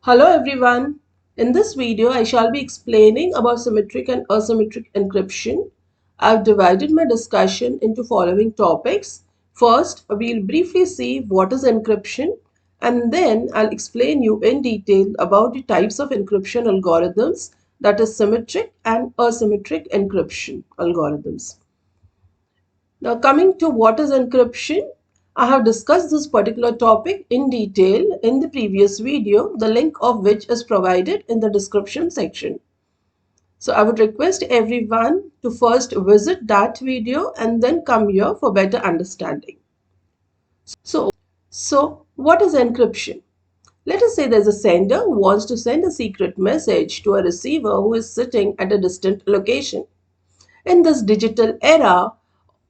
Hello everyone. In this video, I shall be explaining about symmetric and asymmetric encryption. I've divided my discussion into following topics. First, we'll briefly see what is encryption, and then I'll explain you in detail about the types of encryption algorithms, that is symmetric and asymmetric encryption algorithms. Now, coming to what is encryption, I have discussed this particular topic in detail in the previous video, the link of which is provided in the description section. So I would request everyone to first visit that video and then come here for better understanding. So what is encryption? Let us say there's a sender who wants to send a secret message to a receiver who is sitting at a distant location. In this digital era,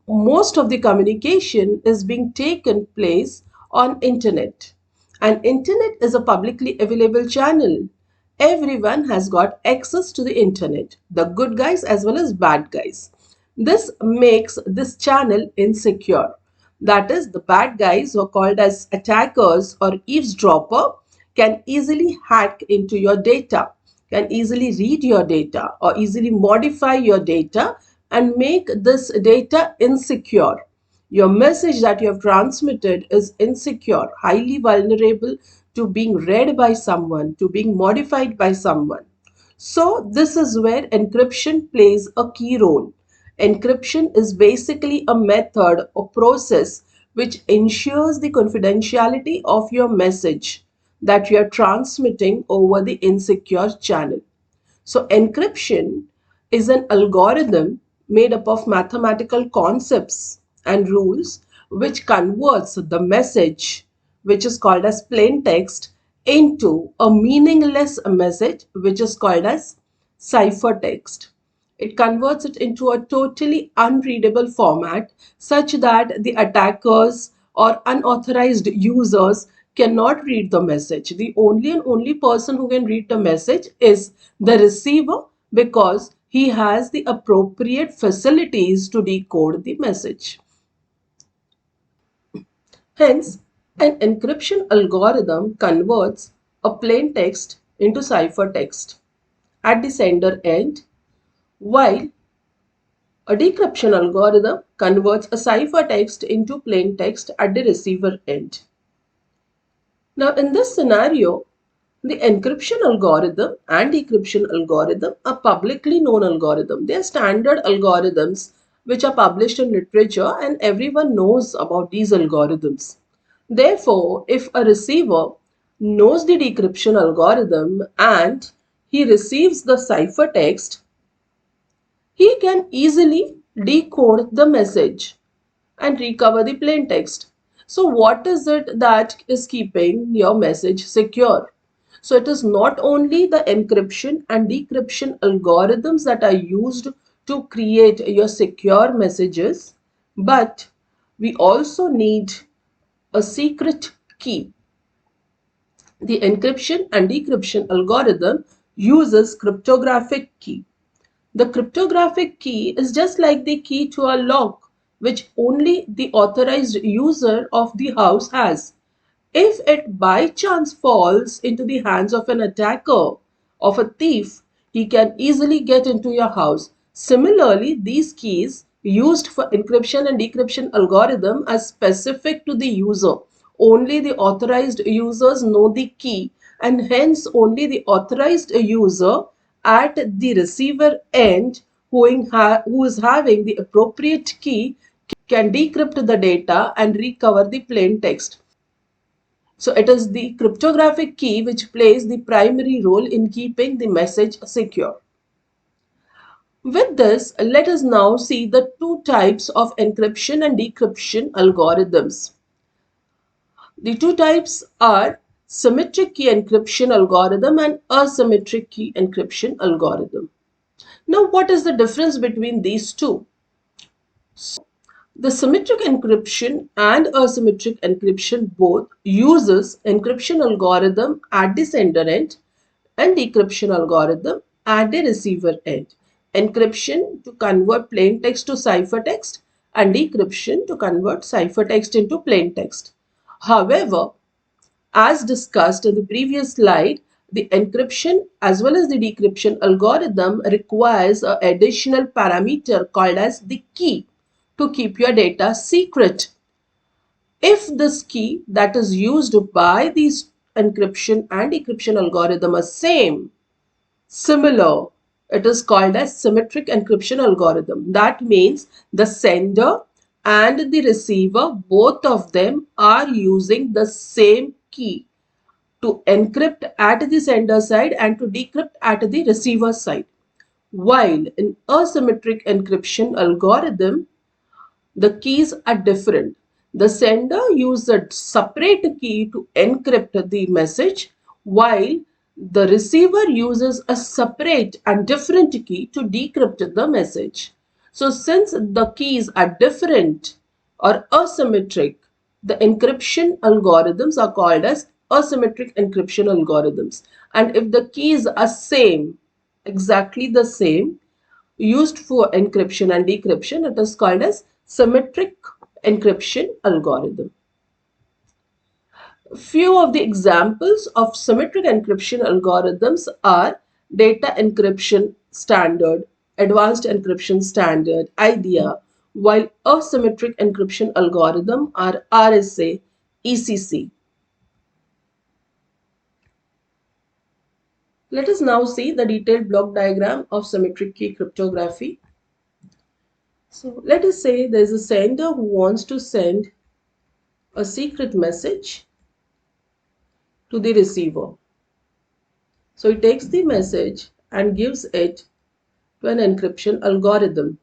most of the communication is being taken place on internet, and internet is a publicly available channel. Everyone has got access to the internet, the good guys as well as bad guys. This makes this channel insecure. That is, the bad guys, who are called as attackers or eavesdropper, can easily hack into your data, can easily read your data or easily modify your data and make this data insecure. Your message that you have transmitted is insecure, highly vulnerable to being read by someone, to being modified by someone. So this is where encryption plays a key role. Encryption is basically a method or process which ensures the confidentiality of your message that you are transmitting over the insecure channel. So encryption is an algorithm made up of mathematical concepts and rules which converts the message, which is called as plain text, into a meaningless message which is called as ciphertext. It converts it into a totally unreadable format such that the attackers or unauthorized users cannot read the message. The only person who can read the message is the receiver, because he has the appropriate facilities to decode the message. Hence, an encryption algorithm converts a plain text into ciphertext at the sender end, while a decryption algorithm converts a ciphertext into plain text at the receiver end. Now, in this scenario, the encryption algorithm and decryption algorithm are publicly known algorithms. They are standard algorithms which are published in literature, and everyone knows about these algorithms. Therefore, if a receiver knows the decryption algorithm and he receives the ciphertext, he can easily decode the message and recover the plain text. So what is it that is keeping your message secure? So it is not only the encryption and decryption algorithms that are used to create your secure messages, but we also need a secret key. The encryption and decryption algorithm uses cryptographic key. The cryptographic key is just like the key to a lock, which only the authorized user of the house has. If it by chance falls into the hands of an attacker, of a thief, he can easily get into your house. Similarly, these keys used for encryption and decryption algorithm are specific to the user. Only the authorized users know the key, and hence only the authorized user at the receiver end who is having the appropriate key can decrypt the data and recover the plain text. So it is the cryptographic key which plays the primary role in keeping the message secure. With this, let us now see the two types of encryption and decryption algorithms. The two types are symmetric key encryption algorithm and asymmetric key encryption algorithm. Now, what is the difference between these two? The symmetric encryption and asymmetric encryption both uses encryption algorithm at the sender end and decryption algorithm at the receiver end. Encryption to convert plain text to ciphertext and decryption to convert ciphertext into plain text. However, as discussed in the previous slide, the encryption as well as the decryption algorithm requires an additional parameter called as the key to keep your data secret. If this key that is used by these encryption and decryption algorithm are similar, it is called as symmetric encryption algorithm. That means the sender and the receiver, both of them are using the same key to encrypt at the sender side and to decrypt at the receiver side. While in asymmetric encryption algorithm, the keys are different. The sender uses a separate key to encrypt the message, while the receiver uses a separate and different key to decrypt the message. So since the keys are different or asymmetric, the encryption algorithms are called as asymmetric encryption algorithms. And if the keys are exactly the same, used for encryption and decryption, it is called as symmetric encryption algorithm. Few of the examples of symmetric encryption algorithms are data encryption standard, advanced encryption standard, IDEA, while asymmetric encryption algorithm are RSA, ECC. Let us now see the detailed block diagram of symmetric key cryptography. So let us say there is a sender who wants to send a secret message to the receiver. So he takes the message and gives it to an encryption algorithm.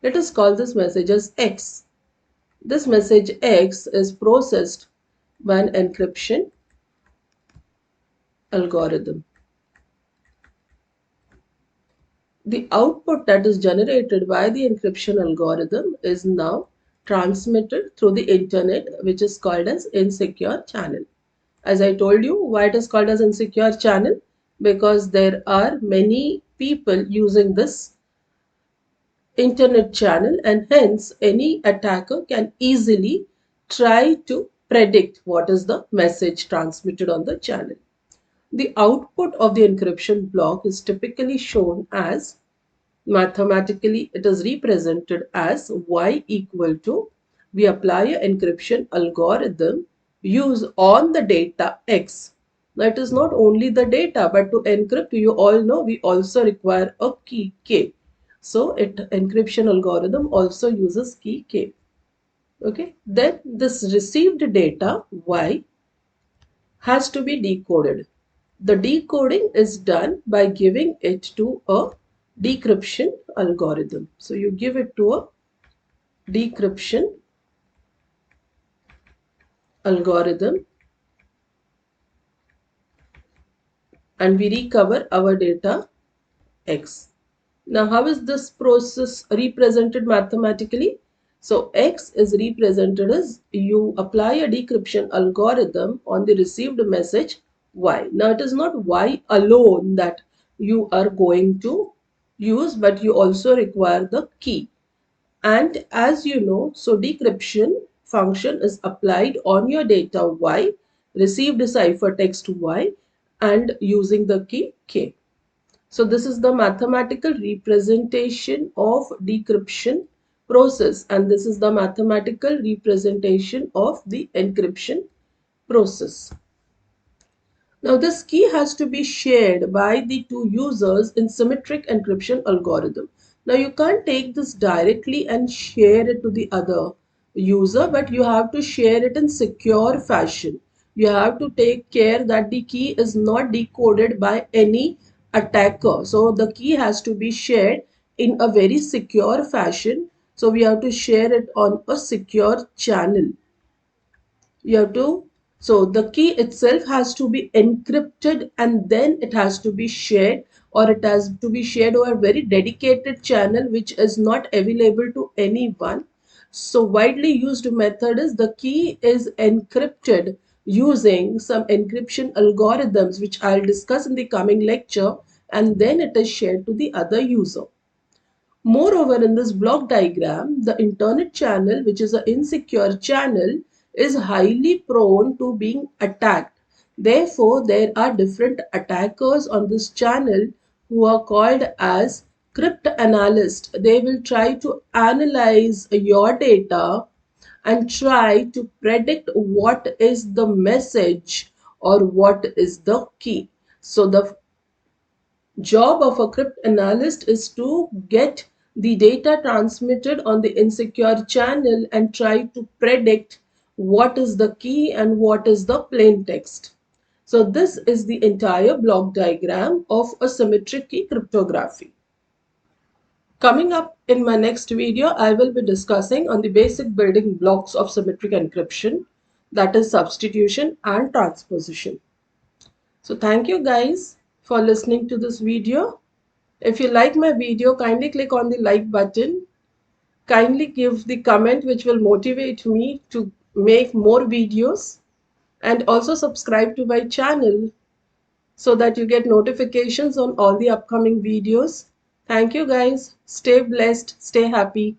Let us call this message as X. This message X is processed by an encryption algorithm. The output that is generated by the encryption algorithm is now transmitted through the internet, which is called as insecure channel. As I told you, why it is called as insecure channel? Because there are many people using this internet channel, and hence any attacker can easily try to predict what is the message transmitted on the channel. The output of the encryption block is typically shown as mathematically, it is represented as y equal to, we apply an encryption algorithm use on the data x. Now it is not only the data, but to encrypt, you all know we also require a key k. So encryption algorithm also uses key k. Okay, then this received data y has to be decoded. The decoding is done by giving it to a decryption algorithm. So you give it to a decryption algorithm and we recover our data x. Now how is this process represented mathematically? So x is represented as you apply a decryption algorithm on the received message y. Now it is not y alone that you are going to use, but you also require the key. And as you know, so decryption function is applied on your data y, received ciphertext y, and using the key k. So this is the mathematical representation of decryption process, and this is the mathematical representation of the encryption process. Now this key has to be shared by the two users in symmetric encryption algorithm. Now you can't take this directly and share it to the other user, but you have to share it in secure fashion. You have to take care that the key is not decoded by any attacker. So the key has to be shared in a very secure fashion. So we have to share it on a secure channel. You have to, so the key itself has to be encrypted and then it has to be shared, or it has to be shared over a very dedicated channel which is not available to anyone. So widely used method is the key is encrypted using some encryption algorithms which I'll discuss in the coming lecture, and then it is shared to the other user. Moreover, in this block diagram, the internet channel, which is an insecure channel, is highly prone to being attacked. Therefore, there are different attackers on this channel who are called as cryptanalysts. They will try to analyze your data and try to predict what is the message or what is the key. So the job of a cryptanalyst is to get the data transmitted on the insecure channel and try to predict what is the key and what is the plain text. So this is the entire block diagram of a symmetric key cryptography. Coming up in my next video, I will be discussing on the basic building blocks of symmetric encryption, that is substitution and transposition. So thank you guys for listening to this video. If you like my video, kindly click on the like button. Kindly give the comment which will motivate me to make more videos, and also subscribe to my channel so that you get notifications on all the upcoming videos. Thank you guys. Stay blessed, stay happy.